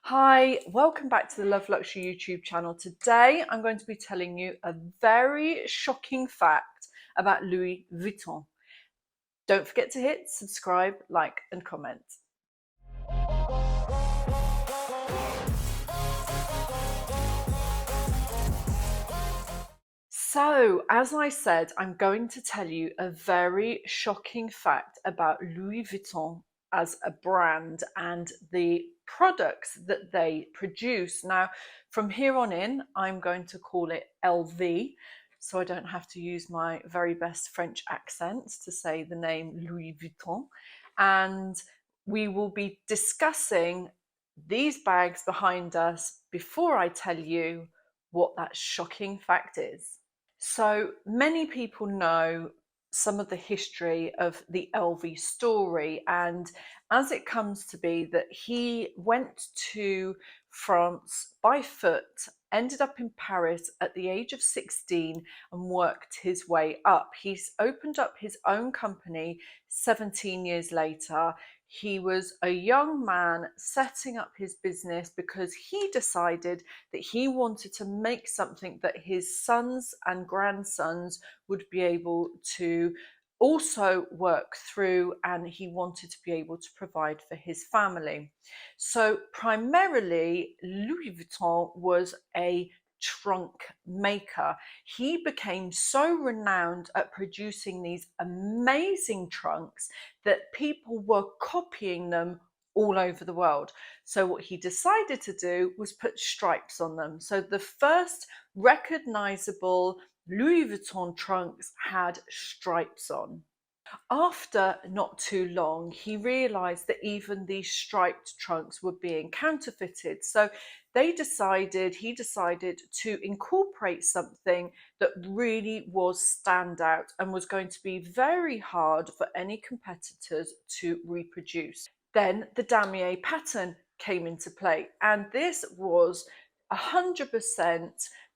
Hi, welcome back to the Love Luxury YouTube channel. Today I'm going to be telling you a very shocking fact about Louis Vuitton. Don't forget to hit subscribe, like and comment. So, as I said, I'm going to tell you a very shocking fact about Louis Vuitton as a brand and the products that they produce. Now, from here on in, I'm going to call it LV, so I don't have to use my very best French accent to say the name Louis Vuitton. And we will be discussing these bags behind us before I tell you what that shocking fact is. So many people know some of the history of the LV story, and as it comes to be that he went to France by foot, ended up in Paris at the age of 16 and worked his way up. He's opened up his own company 17 years later. He was a young man setting up his business because he decided that he wanted to make something that his sons and grandsons would be able to also work through, and he wanted to be able to provide for his family. So primarily Louis Vuitton was a trunk maker. He became so renowned at producing these amazing trunks that people were copying them all over the world. So what he decided to do was put stripes on them. So the first recognizable Louis Vuitton trunks had stripes on. After not too long, he realized that even these striped trunks were being counterfeited. So he decided to incorporate something that really was standout and was going to be very hard for any competitors to reproduce. Then the Damier pattern came into play, and this was 100%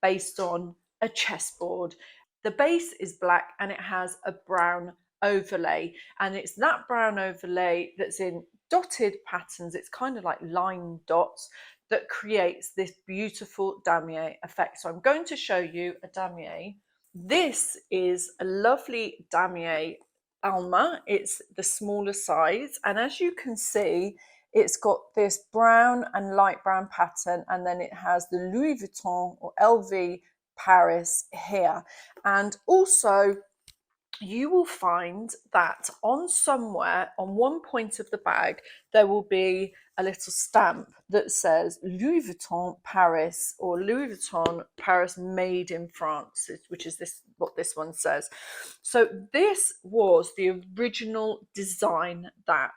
based on a chessboard. The base is black and it has a brown overlay, and it's that brown overlay that's in dotted patterns. It's kind of like line dots that creates this beautiful damier effect. So I'm going to show you a damier. This is a lovely damier Alma. It's the smaller size, and as you can see, it's got this brown and light brown pattern, and then it has the Louis Vuitton or LV Paris here. And also you will find that on one point of the bag, there will be a little stamp that says Louis Vuitton Paris, or Louis Vuitton Paris made in France, which is what this one says. So this was the original design that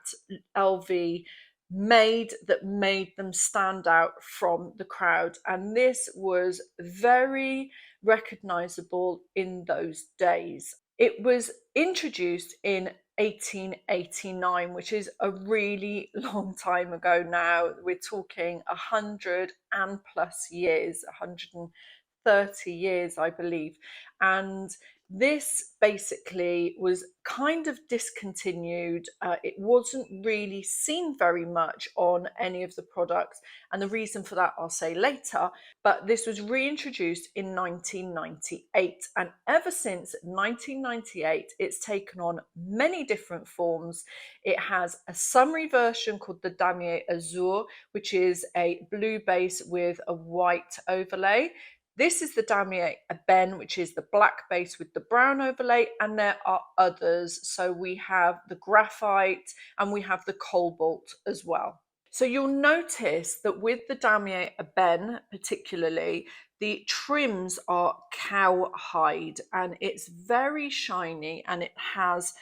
LV made that made them stand out from the crowd, and this was very recognizable in those days. It was introduced in 1889, which is a really long time ago now. We're talking 100 and plus years, 130 years, I believe. And this basically was kind of discontinued. It wasn't really seen very much on any of the products, and the reason for that I'll say later. But this was reintroduced in 1998, and ever since 1998 it's taken on many different forms. It has a summary version called the Damier Azur, which is a blue base with a white overlay. This is the Damier Ebene, which is the black base with the brown overlay, and there are others. So we have the graphite and we have the cobalt as well. So you'll notice that with the Damier Ebene particularly, the trims are cowhide, and it's very shiny, and it has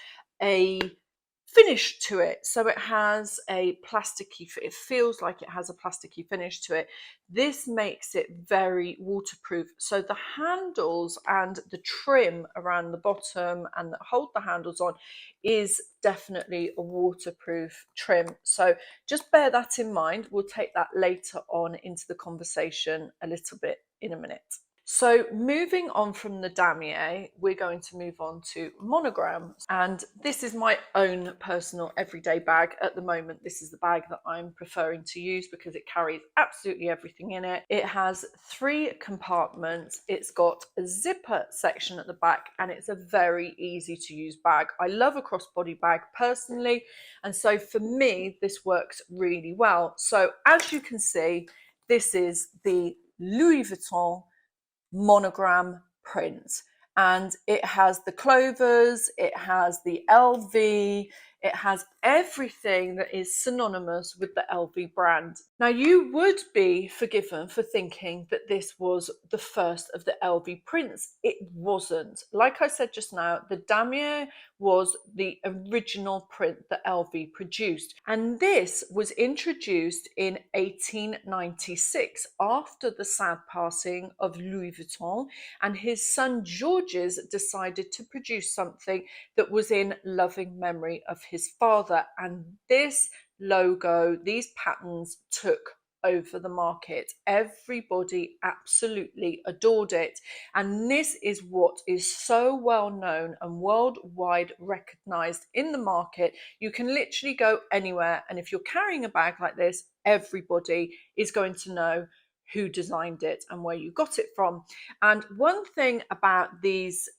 a finish to it. So it has a plasticky, it feels like it has a plasticky finish to it. This makes it very waterproof. So the handles and the trim around the bottom and that hold the handles on is definitely a waterproof trim. So just bear that in mind. We'll take that later on into the conversation a little bit in a minute. So moving on from the Damier, we're going to move on to Monogram. And this is my own personal everyday bag. At the moment, this is the bag that I'm preferring to use because it carries absolutely everything in it. It has 3 compartments. It's got a zipper section at the back, and it's a very easy to use bag. I love a crossbody bag personally, and so for me, this works really well. So as you can see, this is the Louis Vuitton Monogram print, and it has the clovers, it has the LV, it has everything that is synonymous with the LV brand. Now, you would be forgiven for thinking that this was the first of the LV prints. It wasn't. Like I said just now, the Damier was the original print that LV produced, and this was introduced in 1896 after the sad passing of Louis Vuitton, and his son Georges decided to produce something that was in loving memory of his father, and this logo, these patterns took over the market. Everybody absolutely adored it, and this is what is so well known and worldwide recognized in the market. You can literally go anywhere, and if you're carrying a bag like this, everybody is going to know who designed it and where you got it from. And one thing about these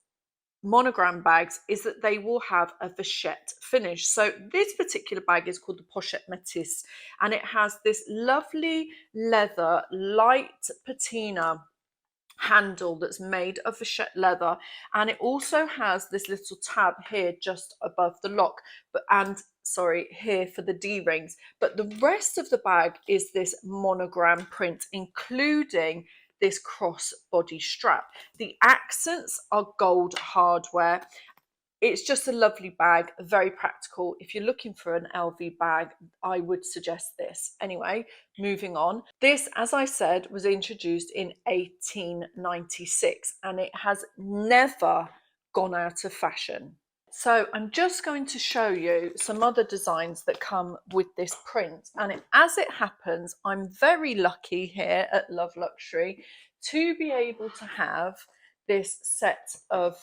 Monogram bags is that they will have a Pochette finish. So this particular bag is called the Pochette Metis, and it has this lovely leather light patina handle that's made of Pochette leather, and it also has this little tab here just above the lock, here for the D-rings, but the rest of the bag is this Monogram print, including this cross-body strap. The accents are gold hardware. It's just a lovely bag, very practical. If you're looking for an LV bag, I would suggest this. Anyway, moving on. This, as I said, was introduced in 1896, and it has never gone out of fashion. So I'm just going to show you some other designs that come with this print. And as it happens, I'm very lucky here at Love Luxury to be able to have this set of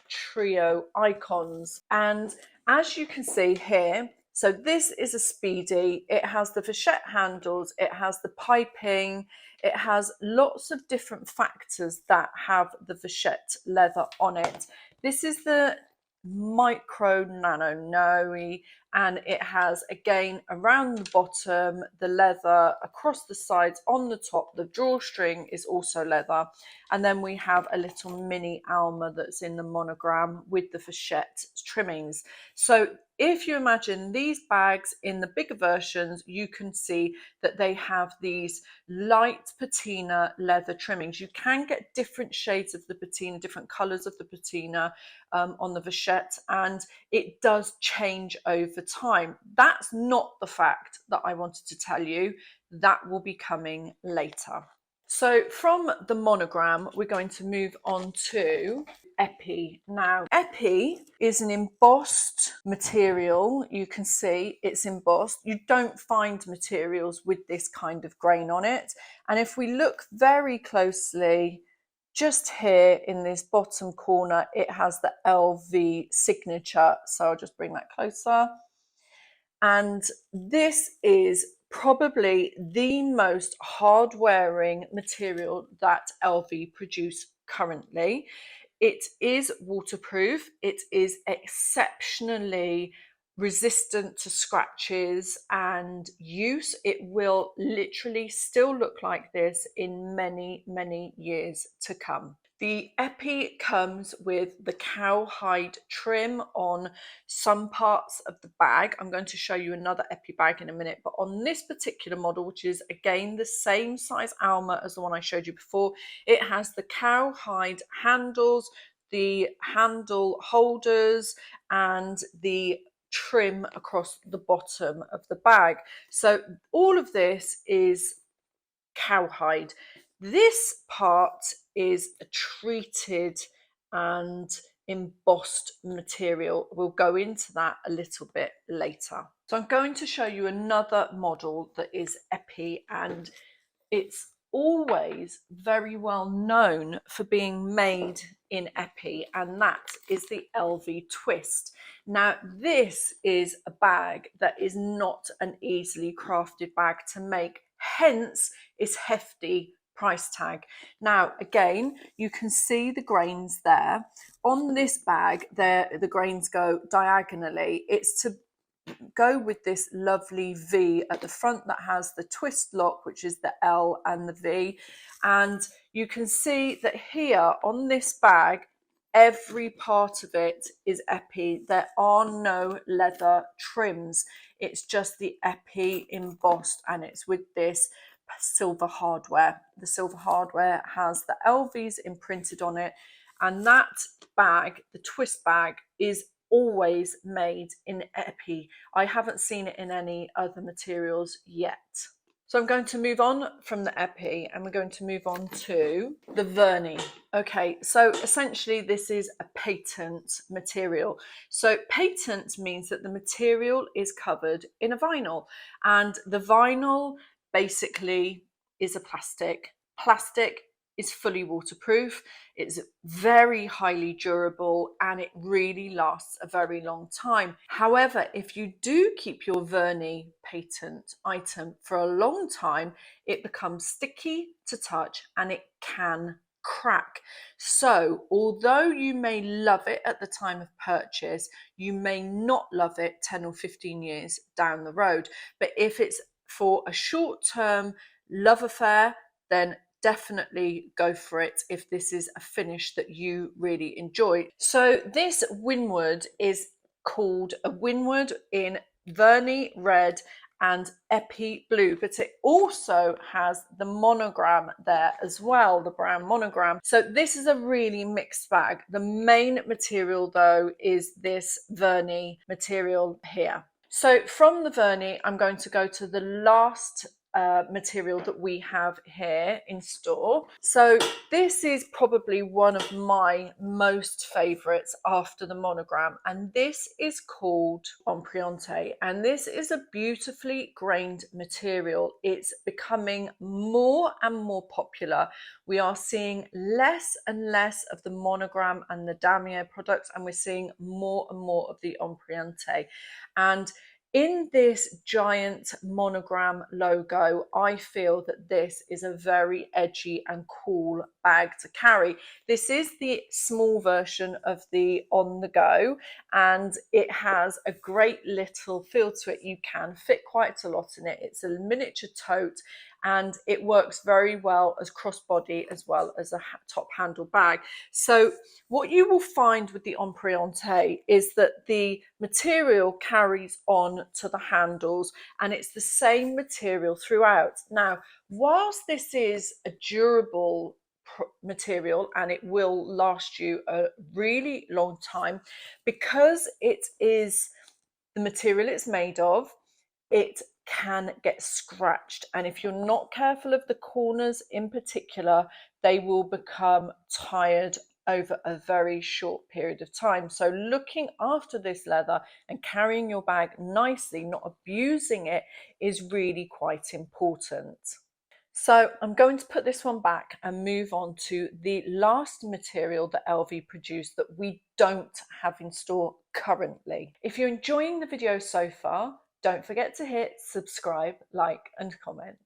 trio icons. And as you can see here, so this is a Speedy. It has the Pochette handles, it has the piping, it has lots of different factors that have the Pochette leather on it. This is the Micro Nano Noe, and it has, again, around the bottom the leather, across the sides, on the top the drawstring is also leather, and then we have a little mini Alma that's in the Monogram with the Pochette trimmings. So if you imagine these bags in the bigger versions, you can see that they have these light patina leather trimmings. You can get different shades of the patina, different colors of the patina on the Pochette, and it does change over time. That's not the fact that I wanted to tell you. That will be coming later. So from the Monogram, we're going to move on to Epi. Now, Epi is an embossed material. You can see it's embossed. You don't find materials with this kind of grain on it. And if we look very closely, just here in this bottom corner, it has the LV signature. So I'll just bring that closer. And this is probably the most hard-wearing material that LV produce currently. It is waterproof. It is exceptionally resistant to scratches and use. It will literally still look like this in many, many years to come. The Epi comes with the cowhide trim on some parts of the bag. I'm going to show you another Epi bag in a minute, but on this particular model, which is again the same size Alma as the one I showed you before, it has the cowhide handles, the handle holders, and the trim across the bottom of the bag. So all of this is cowhide. This part is a treated and embossed material. We'll go into that a little bit later. So I'm going to show you another model that is Epi, and it's always very well known for being made in Epi, and that is the LV Twist. Now, this is a bag that is not an easily crafted bag to make, hence its hefty price tag. Now, again, you can see the grains there. On this bag, the grains go diagonally. It's to go with this lovely V at the front that has the twist lock, which is the L and the V. And you can see that here on this bag, every part of it is Epi. There are no leather trims. It's just the Epi embossed, and it's with this silver hardware. The silver hardware has the LVs imprinted on it, and that bag, the twist bag, is always made in Epi. I haven't seen it in any other materials yet. So I'm going to move on from the Epi, and we're going to move on to the Vernis. Okay, so essentially this is a patent material. So patent means that the material is covered in a vinyl, and the vinyl basically is a plastic. Plastic is fully waterproof, it's very highly durable, and it really lasts a very long time. However, if you do keep your Vernis patent item for a long time, it becomes sticky to touch and it can crack. So although you may love it at the time of purchase, you may not love it 10 or 15 years down the road. But if it's for a short-term love affair, then definitely go for it if this is a finish that you really enjoy. So this Wynwood is called a Wynwood in Vernis red and Epi blue, but it also has the monogram there as well, the brown monogram. So this is a really mixed bag. The main material though is this Vernis material here. So from the Vernis, I'm going to go to the last material that we have here in store. So this is probably one of my most favorites after the monogram, and this is called Empreinte, and this is a beautifully grained material. It's becoming more and more popular. We are seeing less and less of the monogram and the Damier products, and we're seeing more and more of the Empreinte. And in this giant monogram logo, I feel that this is a very edgy and cool bag to carry. This is the small version of the On The Go, and it has a great little feel to it. You can fit quite a lot in it. It's a miniature tote, and it works very well as crossbody as well as a top handle bag. So what you will find with the Empreinte is that the material carries on to the handles, and it's the same material throughout. Now, whilst this is a durable material and it will last you a really long time, because it is the material it's made of, it can get scratched, and if you're not careful of the corners in particular, they will become tired over a very short period of time. So looking after this leather and carrying your bag nicely, not abusing it, is really quite important. So I'm going to put this one back and move on to the last material that LV produced that we don't have in store currently. If you're enjoying the video so far, don't forget to hit subscribe, like and comment.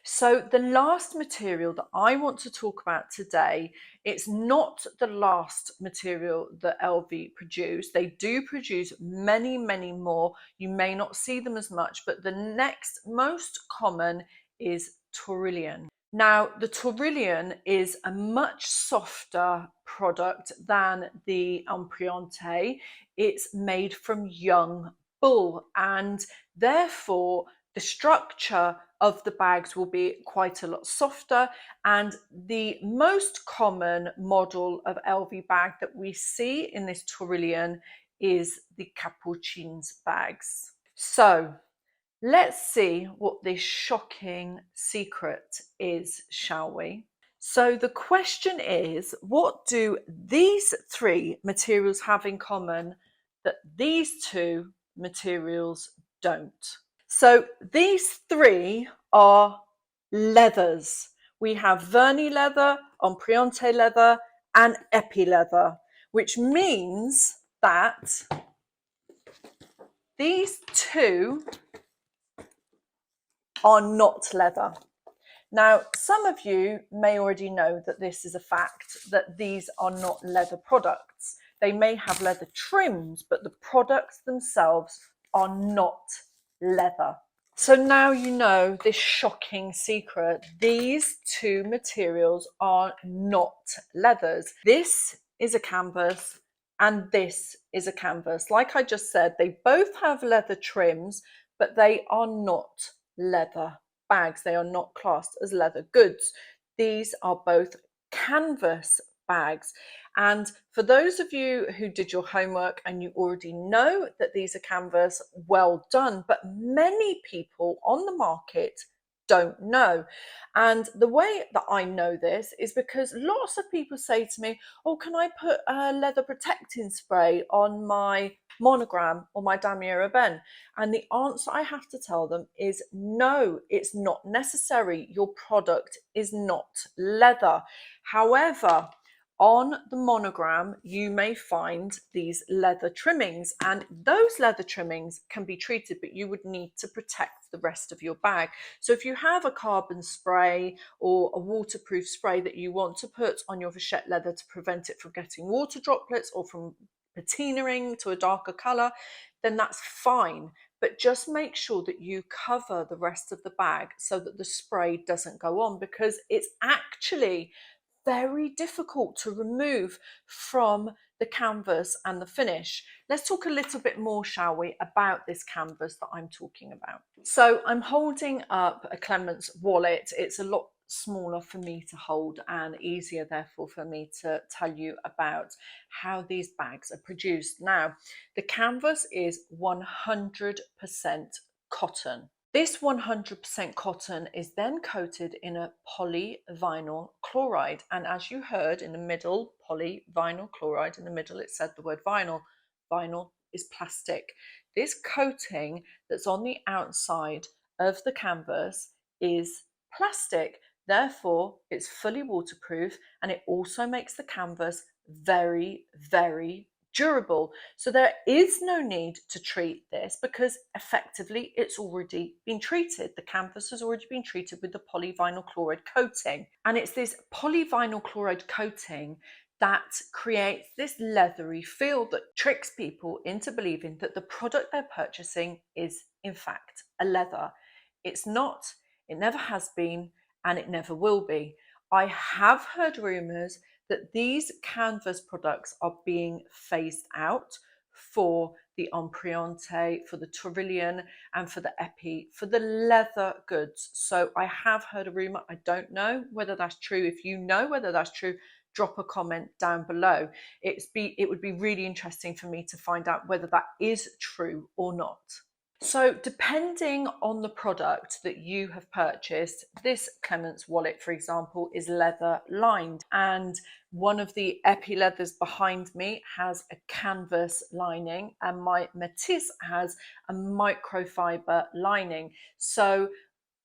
So the last material that I want to talk about today, it's not the last material that LV produce. They do produce many, many more. You may not see them as much, but the next most common is Taurillon. Now, the Taurillon is a much softer product than the Empreinte. It's made from young bull, and therefore the structure of the bags will be quite a lot softer, and the most common model of LV bag that we see in this Taurillon is the Capucines bags. So let's see what this shocking secret is, shall we? So the question is, what do these three materials have in common that these two materials don't? So these three are leathers. we have Vernis leather, Empreinte leather, and Epi leather, which means that these two are not leather. Now, some of you may already know that this is a fact, that these are not leather products. They may have leather trims, but the products themselves are not leather. So now you know this shocking secret. These two materials are not leathers. This is a canvas and this is a canvas. Like I just said, they both have leather trims, but they are not leather bags. They are not classed as leather goods. These are both canvas bags. And for those of you who did your homework and you already know that these are canvas, well done. But many people on the market don't know. And the way that I know this is because lots of people say to me, oh, can I put a leather protecting spray on my Monogram or my Damier Ebene? And the answer I have to tell them is no, it's not necessary. Your product is not leather. However, on the Monogram, you may find these leather trimmings, and those leather trimmings can be treated, but you would need to protect the rest of your bag. So if you have a carbon spray or a waterproof spray that you want to put on your Pochette leather to prevent it from getting water droplets or from patinaing to a darker color, then that's fine. But just make sure that you cover the rest of the bag so that the spray doesn't go on, because it's actually very difficult to remove from the canvas and the finish. Let's talk a little bit more, shall we, about this canvas that I'm talking about. So I'm holding up a Clemence wallet. It's a lot smaller for me to hold and easier therefore for me to tell you about how these bags are produced. Now, the canvas is 100% cotton. This 100% cotton is then coated in a polyvinyl chloride. And as you heard in the middle, polyvinyl chloride, in the middle it said the word vinyl. Vinyl is plastic. This coating that's on the outside of the canvas is plastic. Therefore, it's fully waterproof, and it also makes the canvas very, very durable. So there is no need to treat this because effectively it's already been treated. The canvas has already been treated with the polyvinyl chloride coating. And it's this polyvinyl chloride coating that creates this leathery feel that tricks people into believing that the product they're purchasing is in fact a leather. It's not, it never has been, and it never will be. I have heard rumours that these canvas products are being phased out for the Empreinte, for the Taurillon, and for the Epi, for the leather goods. So I have heard a rumour. I don't know whether that's true. If you know whether that's true, drop a comment down below. It would be really interesting for me to find out whether that is true or not. So depending on the product that you have purchased, this Clemence wallet, for example, is leather lined, and one of the Epi leathers behind me has a canvas lining, and my Metis has a microfiber lining. So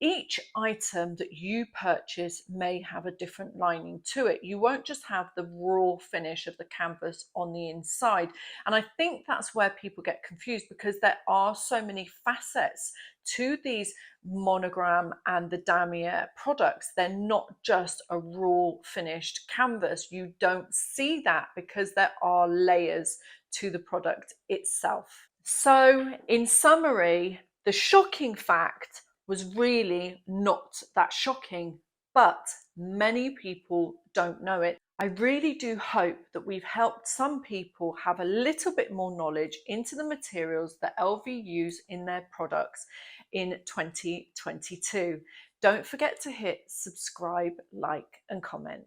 each item that you purchase may have a different lining to it. You won't just have the raw finish of the canvas on the inside. And I think that's where people get confused, because there are so many facets to these Monogram and the Damier products. They're not just a raw finished canvas. You don't see that because there are layers to the product itself. So in summary, the shocking fact was really not that shocking, but many people don't know it. I really do hope that we've helped some people have a little bit more knowledge into the materials that LV use in their products in 2022. Don't forget to hit subscribe, like, and comment.